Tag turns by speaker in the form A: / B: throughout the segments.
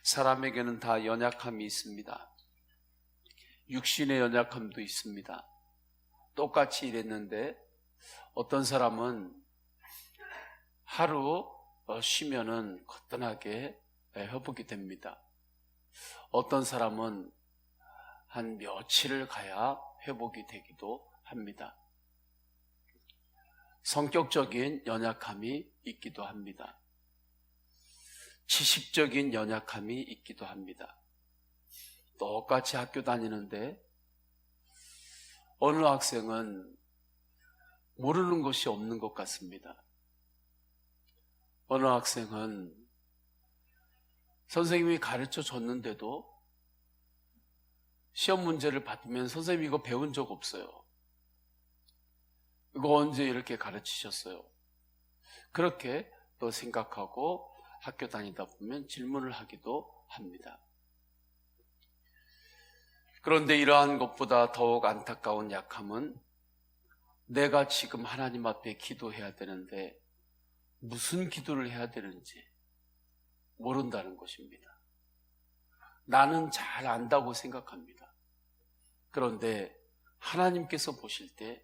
A: 사람에게는 다 연약함이 있습니다. 육신의 연약함도 있습니다. 똑같이 일했는데 어떤 사람은 하루 쉬면은 거뜬하게 회복이 됩니다. 어떤 사람은 한 며칠을 가야 회복이 되기도 합니다. 성격적인 연약함이 있기도 합니다. 지식적인 연약함이 있기도 합니다. 똑같이 학교 다니는데 어느 학생은 모르는 것이 없는 것 같습니다. 어느 학생은 선생님이 가르쳐 줬는데도 시험 문제를 받으면 선생님 이거 배운 적 없어요. 이거 언제 이렇게 가르치셨어요? 그렇게 또 생각하고 학교 다니다 보면 질문을 하기도 합니다. 그런데 이러한 것보다 더욱 안타까운 약함은 내가 지금 하나님 앞에 기도해야 되는데 무슨 기도를 해야 되는지 모른다는 것입니다. 나는 잘 안다고 생각합니다. 그런데 하나님께서 보실 때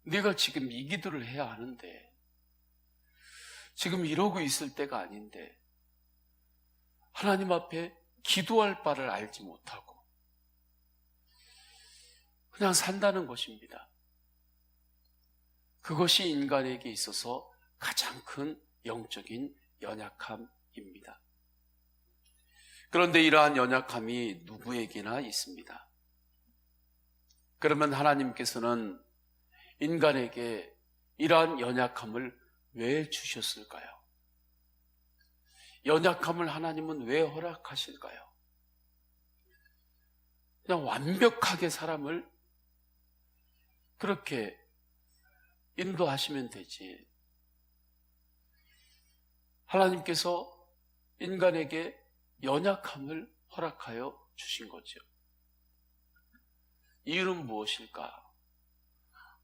A: 내가 지금 이 기도를 해야 하는데 지금 이러고 있을 때가 아닌데 하나님 앞에 기도할 바를 알지 못하고 그냥 산다는 것입니다. 그것이 인간에게 있어서 가장 큰 영적인 연약함입니다. 그런데 이러한 연약함이 누구에게나 있습니다. 그러면 하나님께서는 인간에게 이러한 연약함을 왜 주셨을까요? 연약함을 하나님은 왜 허락하실까요? 그냥 완벽하게 사람을 그렇게 인도하시면 되지. 하나님께서 인간에게 연약함을 허락하여 주신 거죠. 이유는 무엇일까?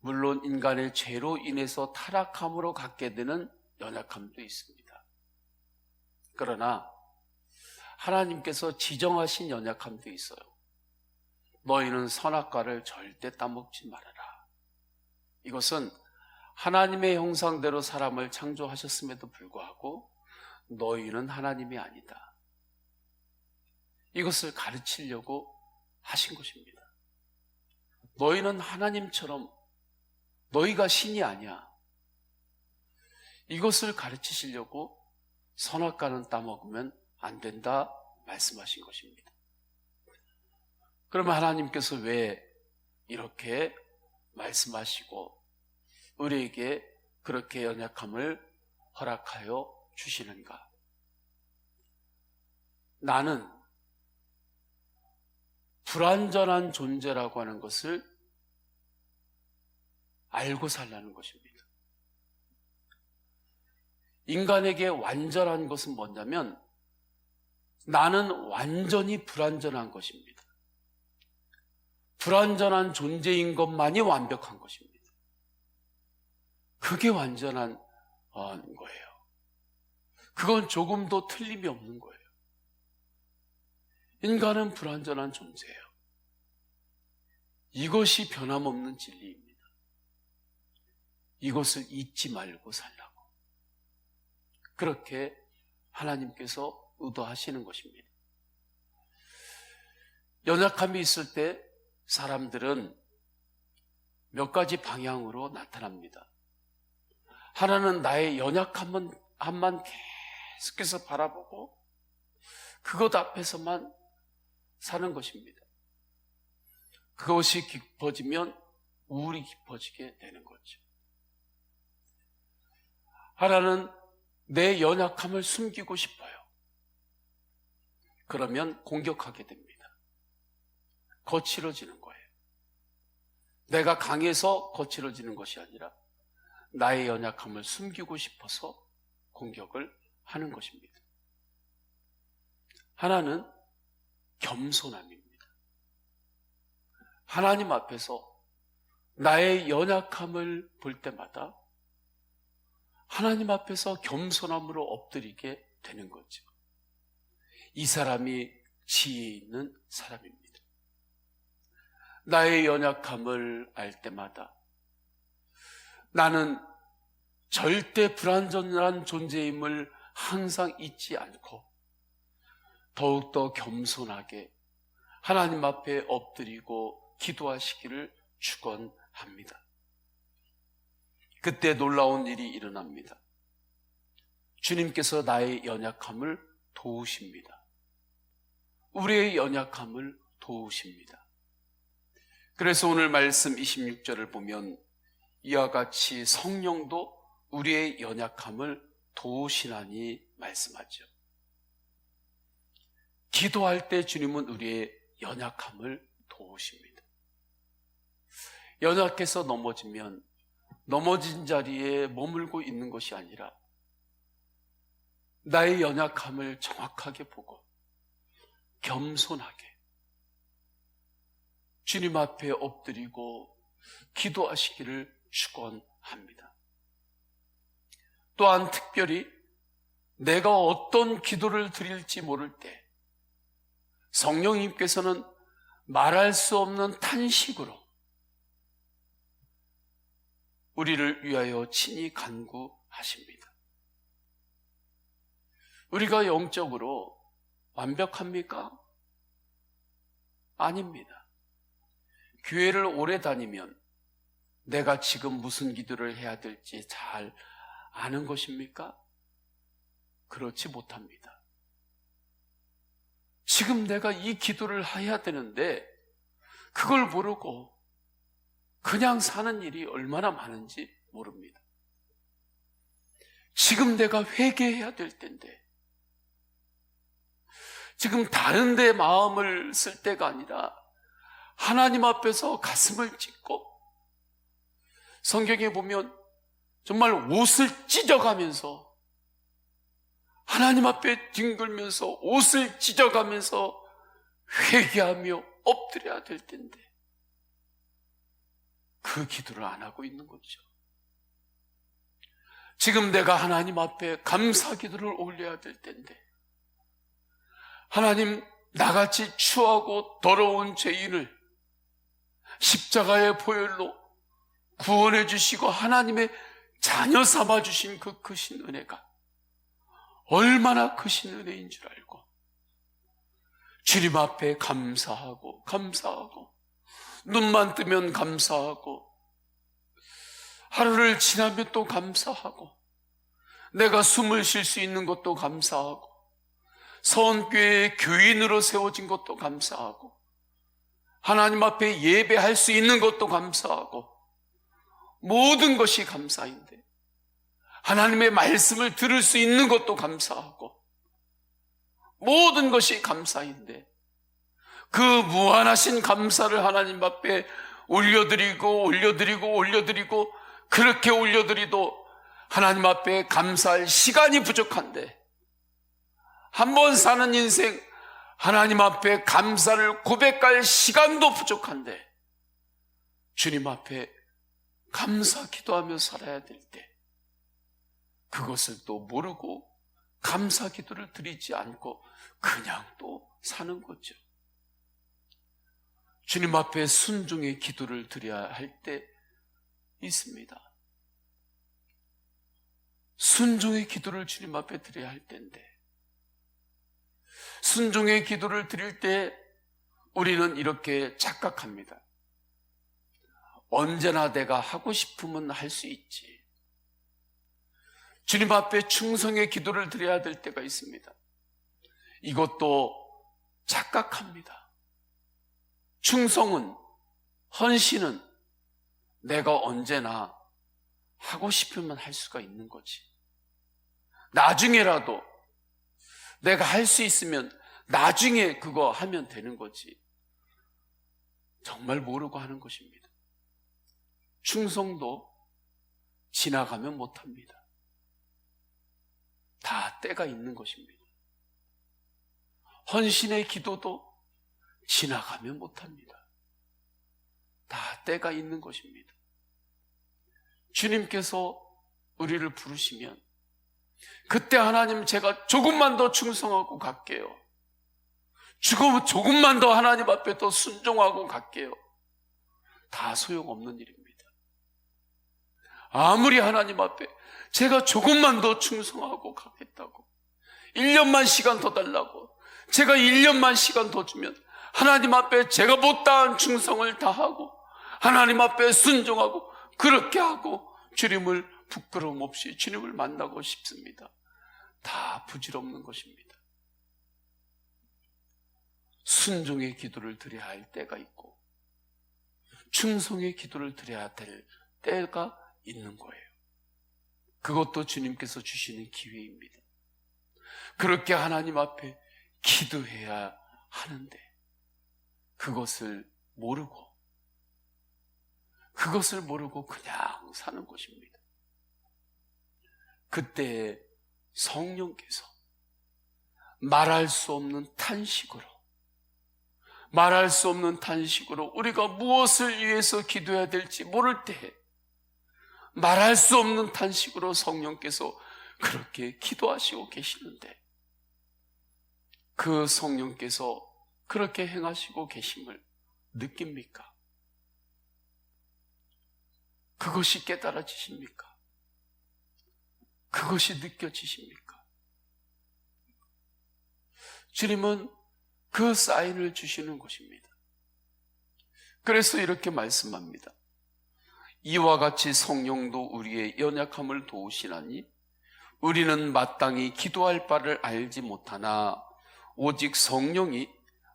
A: 물론 인간의 죄로 인해서 타락함으로 갖게 되는 연약함도 있습니다. 그러나 하나님께서 지정하신 연약함도 있어요. 너희는 선악과를 절대 따먹지 말아라. 이것은 하나님의 형상대로 사람을 창조하셨음에도 불구하고 너희는 하나님이 아니다. 이것을 가르치려고 하신 것입니다. 너희는 하나님처럼 너희가 신이 아니야. 이것을 가르치시려고 선악과는 따먹으면 안 된다 말씀하신 것입니다. 그러면 하나님께서 왜 이렇게 말씀하시고 우리에게 그렇게 연약함을 허락하여 주시는가? 나는 불완전한 존재라고 하는 것을 알고 살라는 것입니다. 인간에게 완전한 것은 뭐냐면 나는 완전히 불완전한 것입니다. 불완전한 존재인 것만이 완벽한 것입니다. 그게 완전한 거예요. 그건 조금도 틀림이 없는 거예요. 인간은 불완전한 존재예요. 이것이 변함없는 진리입니다. 이것을 잊지 말고 살라고. 그렇게 하나님께서 의도하시는 것입니다. 연약함이 있을 때 사람들은 몇 가지 방향으로 나타납니다. 하나는 나의 연약함만 계속해서 바라보고 그것 앞에서만 사는 것입니다. 그것이 깊어지면 우울이 깊어지게 되는 거죠. 하나는 내 연약함을 숨기고 싶어요. 그러면 공격하게 됩니다. 거칠어지는 거예요. 내가 강해서 거칠어지는 것이 아니라 나의 연약함을 숨기고 싶어서 공격을 하는 것입니다. 하나는 겸손함입니다. 하나님 앞에서 나의 연약함을 볼 때마다 하나님 앞에서 겸손함으로 엎드리게 되는 거죠. 이 사람이 지혜 있는 사람입니다. 나의 연약함을 알 때마다 나는 절대 불완전한 존재임을 항상 잊지 않고 더욱더 겸손하게 하나님 앞에 엎드리고 기도하시기를 축원합니다. 그때 놀라운 일이 일어납니다. 주님께서 나의 연약함을 도우십니다. 우리의 연약함을 도우십니다. 그래서 오늘 말씀 26절을 보면 이와 같이 성령도 우리의 연약함을 도우시나니 말씀하죠. 기도할 때 주님은 우리의 연약함을 도우십니다. 연약해서 넘어지면 넘어진 자리에 머물고 있는 것이 아니라 나의 연약함을 정확하게 보고 겸손하게 주님 앞에 엎드리고 기도하시기를 축원합니다. 또한 특별히 내가 어떤 기도를 드릴지 모를 때 성령님께서는 말할 수 없는 탄식으로 우리를 위하여 친히 간구하십니다. 우리가 영적으로 완벽합니까? 아닙니다. 교회를 오래 다니면 내가 지금 무슨 기도를 해야 될지 잘 아는 것입니까? 그렇지 못합니다. 지금 내가 이 기도를 해야 되는데 그걸 모르고 그냥 사는 일이 얼마나 많은지 모릅니다. 지금 내가 회개해야 될 텐데 지금 다른 데 마음을 쓸 때가 아니라 하나님 앞에서 가슴을 찢고 성경에 보면 정말 옷을 찢어가면서 하나님 앞에 뒹굴면서 옷을 찢어가면서 회개하며 엎드려야 될 텐데 그 기도를 안 하고 있는 거죠. 지금 내가 하나님 앞에 감사 기도를 올려야 될 텐데 하나님, 나같이 추하고 더러운 죄인을 십자가의 보혈로 구원해 주시고 하나님의 자녀 삼아 주신 그 크신 은혜가 얼마나 크신 은혜인 줄 알고 주님 앞에 감사하고 눈만 뜨면 감사하고 하루를 지나면 또 감사하고 내가 숨을 쉴 수 있는 것도 감사하고 서원교회의 교인으로 세워진 것도 감사하고 하나님 앞에 예배할 수 있는 것도 감사하고 모든 것이 감사인데 하나님의 말씀을 들을 수 있는 것도 감사하고 모든 것이 감사인데 그 무한하신 감사를 하나님 앞에 올려드리고 그렇게 올려드리도 하나님 앞에 감사할 시간이 부족한데 한 번 사는 인생 하나님 앞에 감사를 고백할 시간도 부족한데 주님 앞에 감사 기도하며 살아야 될 때 그것을 또 모르고 감사 기도를 드리지 않고 그냥 또 사는 거죠. 주님 앞에 순종의 기도를 드려야 할 때 있습니다. 순종의 기도를 주님 앞에 드려야 할 때인데 순종의 기도를 드릴 때 우리는 이렇게 착각합니다. 언제나 내가 하고 싶으면 할 수 있지. 주님 앞에 충성의 기도를 드려야 될 때가 있습니다. 이것도 착각합니다. 충성은, 헌신은 내가 언제나 하고 싶으면 할 수가 있는 거지. 나중에라도 내가 할 수 있으면 나중에 그거 하면 되는 거지. 정말 모르고 하는 것입니다. 충성도 지나가면 못합니다. 다 때가 있는 것입니다. 헌신의 기도도 지나가면 못합니다. 다 때가 있는 것입니다. 주님께서 우리를 부르시면 그때 하나님 제가 조금만 더 충성하고 갈게요. 죽으면 조금만 더 하나님 앞에 더 순종하고 갈게요. 다 소용없는 일입니다. 아무리 하나님 앞에 제가 조금만 더 충성하고 가겠다고, 1년만 시간 더 달라고, 제가 1년만 시간 더 주면 하나님 앞에 제가 못다한 충성을 다하고 하나님 앞에 순종하고 그렇게 하고 주님을 부끄러움 없이 주님을 만나고 싶습니다. 다 부질없는 것입니다. 순종의 기도를 드려야 할 때가 있고 충성의 기도를 드려야 될 때가 있는 거예요. 그것도 주님께서 주시는 기회입니다. 그렇게 하나님 앞에 기도해야 하는데 그것을 모르고 그냥 사는 것입니다. 그때 성령께서 말할 수 없는 탄식으로 우리가 무엇을 위해서 기도해야 될지 모를 때 말할 수 없는 탄식으로 성령께서 그렇게 기도하시고 계시는데 그 성령께서 그렇게 행하시고 계심을 느낍니까? 그것이 깨달아지십니까? 그것이 느껴지십니까? 주님은 그 사인을 주시는 것입니다. 그래서 이렇게 말씀합니다. 이와 같이 성령도 우리의 연약함을 도우시나니 우리는 마땅히 기도할 바를 알지 못하나 오직 성령이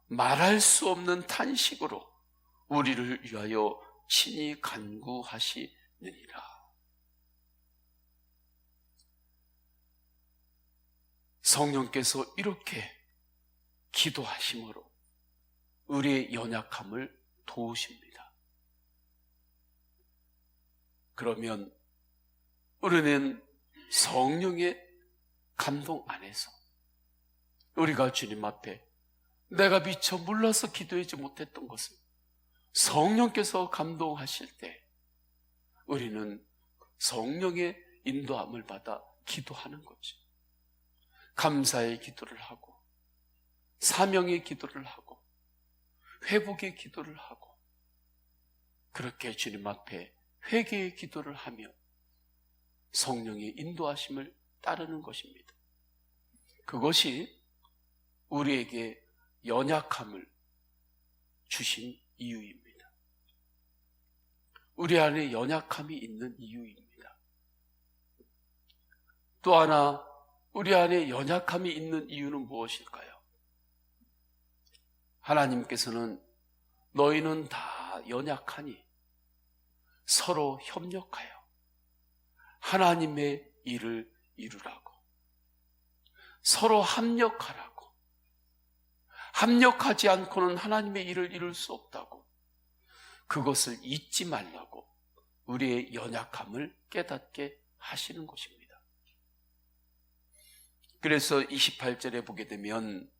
A: 말할 수 없는 탄식으로 우리를 위하여 친히 간구하시느니라. 성령께서 이렇게 기도하심으로 우리의 연약함을 도우십니다. 그러면 우리는 성령의 감동 안에서 우리가 주님 앞에 내가 미처 몰라서 기도하지 못했던 것을 성령께서 감동하실 때 우리는 성령의 인도함을 받아 기도하는 거죠. 감사의 기도를 하고 사명의 기도를 하고 회복의 기도를 하고 그렇게 주님 앞에 회개의 기도를 하며 성령의 인도하심을 따르는 것입니다. 그것이 우리에게 연약함을 주신 이유입니다. 우리 안에 연약함이 있는 이유입니다. 또 하나 우리 안에 연약함이 있는 이유는 무엇일까요? 하나님께서는 너희는 다 연약하니 서로 협력하여 하나님의 일을 이루라고, 서로 합력하라고, 합력하지 않고는 하나님의 일을 이룰 수 없다고, 그것을 잊지 말라고 우리의 연약함을 깨닫게 하시는 것입니다. 그래서 28절에 보게 되면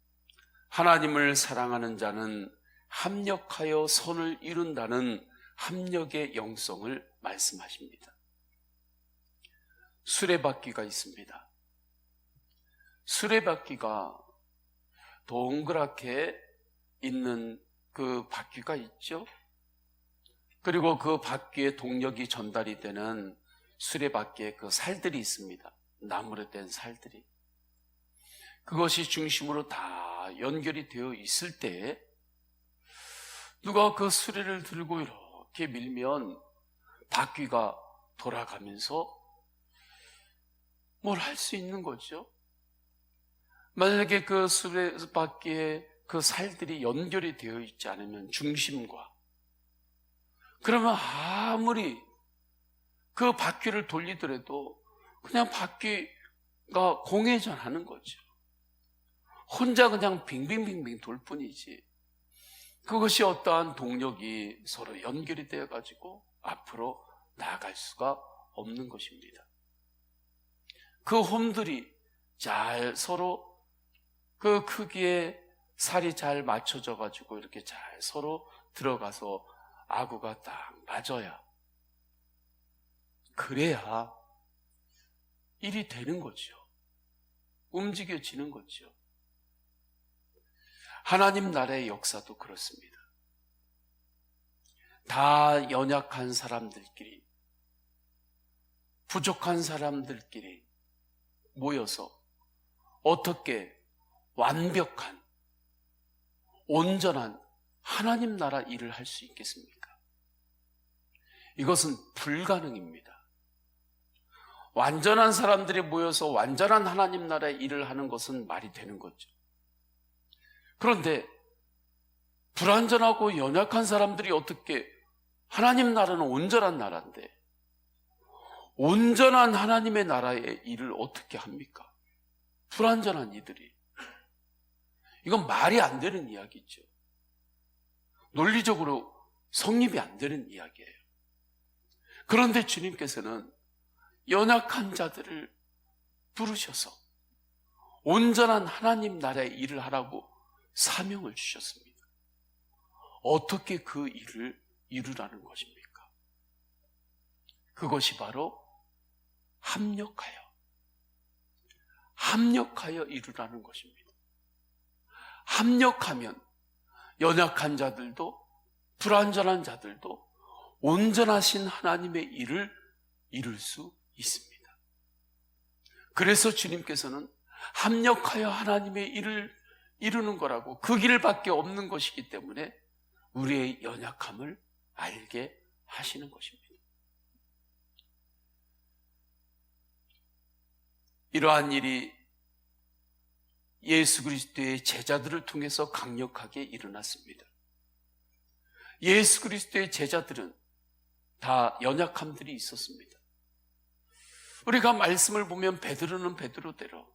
A: 하나님을 사랑하는 자는 합력하여 선을 이룬다는 합력의 영성을 말씀하십니다. 수레바퀴가 있습니다. 수레바퀴가 동그랗게 있는 그 바퀴가 있죠. 그리고 그 바퀴에 동력이 전달이 되는 수레바퀴에 그 살들이 있습니다. 나무로 된 살들이. 그것이 중심으로 다 연결이 되어 있을 때 누가 그 수레를 들고 이렇게 밀면 바퀴가 돌아가면서 뭘 할 수 있는 거죠. 만약에 그 수레바퀴에 그 살들이 연결이 되어 있지 않으면 중심과, 그러면 아무리 그 바퀴를 돌리더라도 그냥 바퀴가 공회전하는 거죠. 혼자 그냥 빙빙빙빙 돌 뿐이지 그것이 어떠한 동력이 서로 연결이 되어 가지고 앞으로 나아갈 수가 없는 것입니다. 그 홈들이 잘 서로 그 크기에 살이 잘 맞춰져 가지고 이렇게 잘 서로 들어가서 아구가 딱 맞아야, 그래야 일이 되는 거죠. 움직여지는 거죠. 하나님 나라의 역사도 그렇습니다. 다 연약한 사람들끼리, 부족한 사람들끼리 모여서 어떻게 완벽한, 온전한 하나님 나라 일을 할 수 있겠습니까? 이것은 불가능입니다. 완전한 사람들이 모여서 완전한 하나님 나라의 일을 하는 것은 말이 되는 거죠. 그런데 불완전하고 연약한 사람들이 어떻게, 하나님 나라는 온전한 나라인데 온전한 하나님의 나라의 일을 어떻게 합니까? 불완전한 이들이. 이건 말이 안 되는 이야기죠. 논리적으로 성립이 안 되는 이야기예요. 그런데 주님께서는 연약한 자들을 부르셔서 온전한 하나님 나라의 일을 하라고 사명을 주셨습니다. 어떻게 그 일을 이루라는 것입니까? 그것이 바로 합력하여 이루라는 것입니다. 합력하면 연약한 자들도 불완전한 자들도 온전하신 하나님의 일을 이룰 수 있습니다. 그래서 주님께서는 합력하여 하나님의 일을 이루는 거라고, 그 길밖에 없는 것이기 때문에 우리의 연약함을 알게 하시는 것입니다. 이러한 일이 예수 그리스도의 제자들을 통해서 강력하게 일어났습니다. 예수 그리스도의 제자들은 다 연약함들이 있었습니다. 우리가 말씀을 보면 베드로는 베드로대로,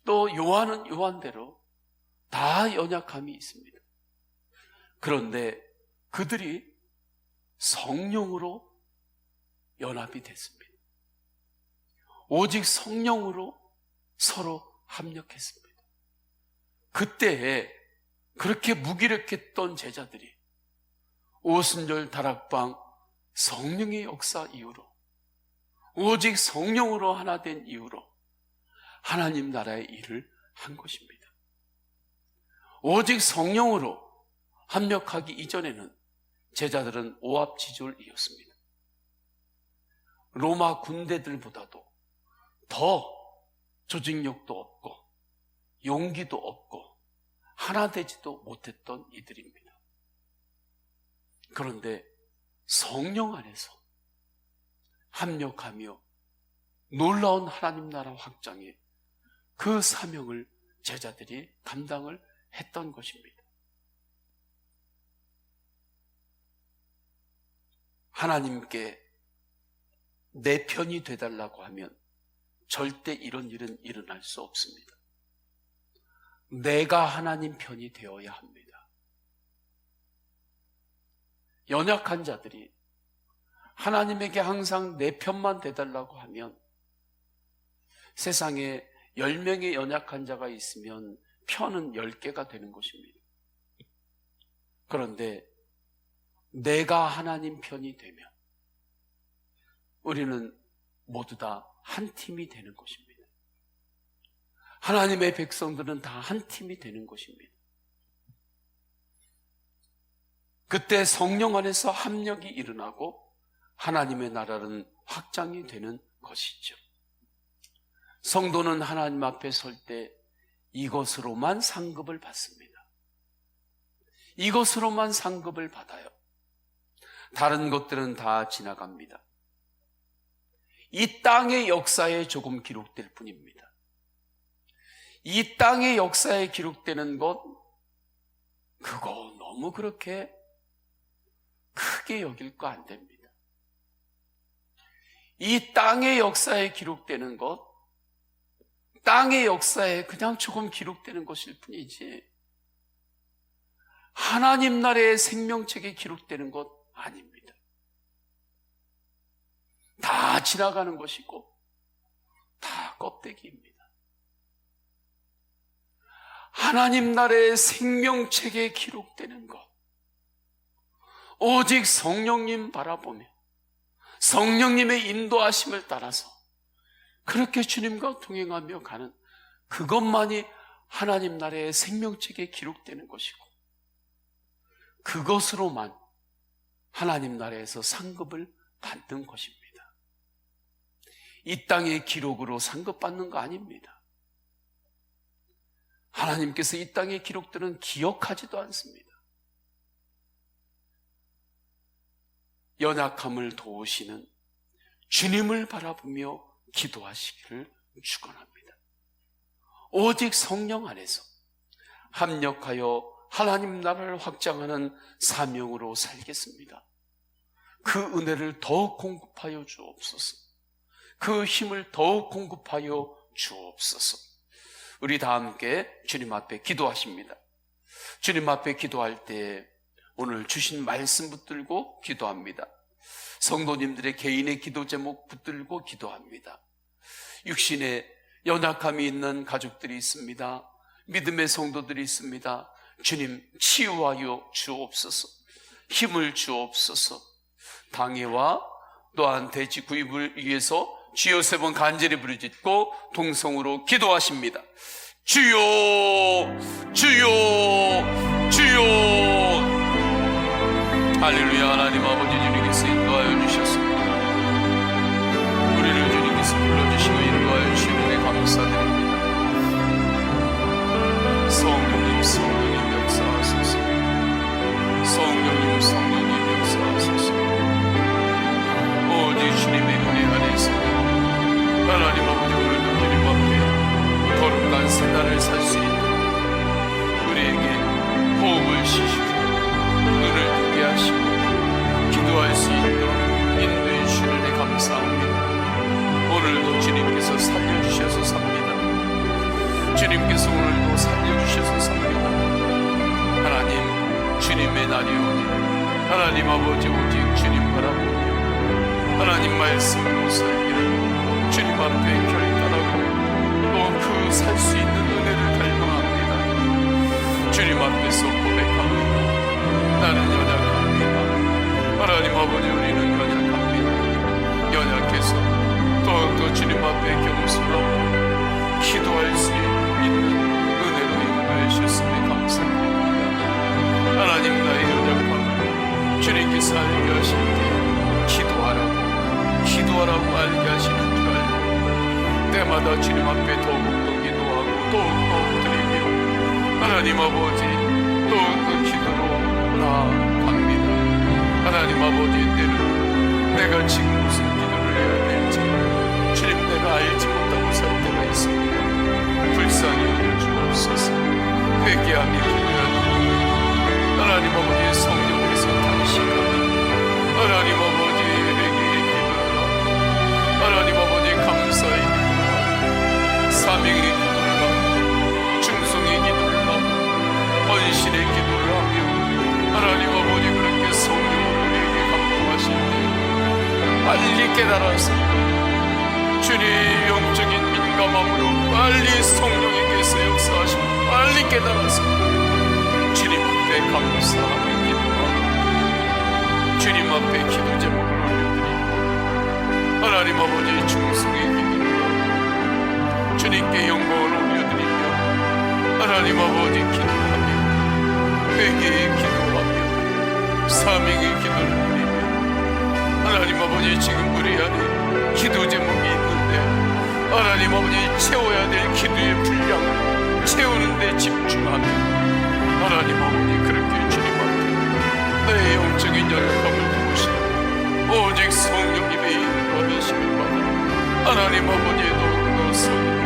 A: 또 요한은 요한대로 다 연약함이 있습니다. 그런데 그들이 성령으로 연합이 됐습니다. 오직 성령으로 서로 합력했습니다. 그때에 그렇게 무기력했던 제자들이 오순절 다락방 성령의 역사 이후로, 오직 성령으로 하나 된 이후로 하나님 나라의 일을 한 것입니다. 오직 성령으로 합력하기 이전에는 제자들은 오합지졸이었습니다. 로마 군대들보다도 더 조직력도 없고 용기도 없고 하나 되지도 못했던 이들입니다. 그런데 성령 안에서 합력하며 놀라운 하나님 나라 확장에 그 사명을 제자들이 감당을 했던 것입니다. 하나님께 내 편이 되달라고 하면 절대 이런 일은 일어날 수 없습니다. 내가 하나님 편이 되어야 합니다. 연약한 자들이 하나님에게 항상 내 편만 되달라고 하면, 세상에 10명의 연약한 자가 있으면 편은 10개가 되는 것입니다. 그런데 내가 하나님 편이 되면 우리는 모두 다 한 팀이 되는 것입니다. 하나님의 백성들은 다 한 팀이 되는 것입니다. 그때 성령 안에서 합력이 일어나고 하나님의 나라는 확장이 되는 것이죠. 성도는 하나님 앞에 설 때 이것으로만 상급을 받습니다. 이것으로만 상급을 받아요. 다른 것들은 다 지나갑니다. 이 땅의 역사에 조금 기록될 뿐입니다. 이 땅의 역사에 기록되는 것, 그거 너무 그렇게 크게 여길 거 안 됩니다. 이 땅의 역사에 기록되는 것, 땅의 역사에 그냥 조금 기록되는 것일 뿐이지 하나님 나라의 생명책에 기록되는 것 아닙니다. 다 지나가는 것이고 다 껍데기입니다. 하나님 나라의 생명책에 기록되는 것, 오직 성령님 바라보며 성령님의 인도하심을 따라서 그렇게 주님과 동행하며 가는 그것만이 하나님 나라의 생명책에 기록되는 것이고, 그것으로만 하나님 나라에서 상급을 받는 것입니다. 이 땅의 기록으로 상급받는 거 아닙니다. 하나님께서 이 땅의 기록들은 기억하지도 않습니다. 연약함을 도우시는 주님을 바라보며 기도하시기를 축원합니다. 오직 성령 안에서 합력하여 하나님 나라를 확장하는 사명으로 살겠습니다. 그 은혜를 더욱 공급하여 주옵소서. 그 힘을 더욱 공급하여 주옵소서. 우리 다 함께 주님 앞에 기도하십니다. 주님 앞에 기도할 때 오늘 주신 말씀 붙들고 기도합니다. 성도님들의 개인의 기도 제목 붙들고 기도합니다. 육신의 연약함이 있는 가족들이 있습니다. 믿음의 성도들이 있습니다. 주님 치유하여 주옵소서. 힘을 주옵소서. 당회와 또한 대지 구입을 위해서 주여 3번 간절히 부르짖고 동성으로 기도하십니다. 주여, 주여, 주여. 할렐루야. 하나님 아버지, 주님께서 인도하여 주셨습니다. 우리를 주님께서 불러주시고 인도하여 주시는 데 감사드립니다. 성령님, 성령님 역사하소서. 성령님, 성령님 역사하소서. 오직 주님의 은혜 안에서 하나님 아버지, 오늘도 주님 앞에 거룩한 생활을 살 수 있도록 우리에게 호흡을 쉬시고 눈을 뜨게 하시고 기도할 수 있도록 인도해 주시는 데 감사합니다. 오늘도 주님께서 살려주셔서 삽니다. 주님께서 오늘도 살려주셔서 삽니다. 하나님, 주님의 날이 오니 하나님 아버지 오직 주님 바라보며 하나님 말씀으로 살기를 주님 앞에 결단하고 또 그 살 수 있는 은혜를 달성합니다. 주님 앞에서 고백합니다. 나는 연약합니다. 하나님 아버지, 우리는 연약합니다. 연약해서 더욱더 주님 앞에 겸손하고 기도할 수 있는 은혜로 인도해 주셨음에 감사드립니다. 하나님, 나의 연약함을 주님께서 알게 하실 때 기도하라고 알게 하시는 줄 알고 때마다 주님 앞에 더욱더 기도하고 더욱더 드리며 하나님 아버지 더욱더 기도로 나아갑니다. 하나님 아버지, 때로 내가 지금 무슨 기도를 해야 될지 주님 내가 알지 못하고 살 때가 있습니다. 불쌍히 여겨 주옵소서. 회개하며 기도해야 됩니다. 하나님 아버지, 성령께서 당신과 하나님 아버지 회개의 기도를 하고 하나님 아버지 감사의 기도를 하고 사명의 기도를 하고 충성의 기도를 하고 헌신의 기도를 하며 하나님 아버지 그렇게 성령으로 우리에게 감동하실 때 빨리 깨달아서 주님의 영적인 민감함으로 빨리 성령님께서 역사하시고 빨리 깨달아서 주님 앞에 감사하며 기도하고 주님 앞에 기도 제목을 올려드리고 하나님 아버지 충성의 기도를 하고 주님께 영광을 올려드리며 하나님 아버지 기도하며 회개의 기도하며 사명의 기도를 드리며 하나님 아버지, 지금 우리 안에 기도 제목이 있는데 하나님 아버지 채워야 될 기도의 분량을 채우는 데 집중하며 하나님 아버지 그렇게 주님 앞에 내 영적인 연약함을 도우시고 오직 성령님의 인도하심을 받아 하나님 아버지의 더욱더 선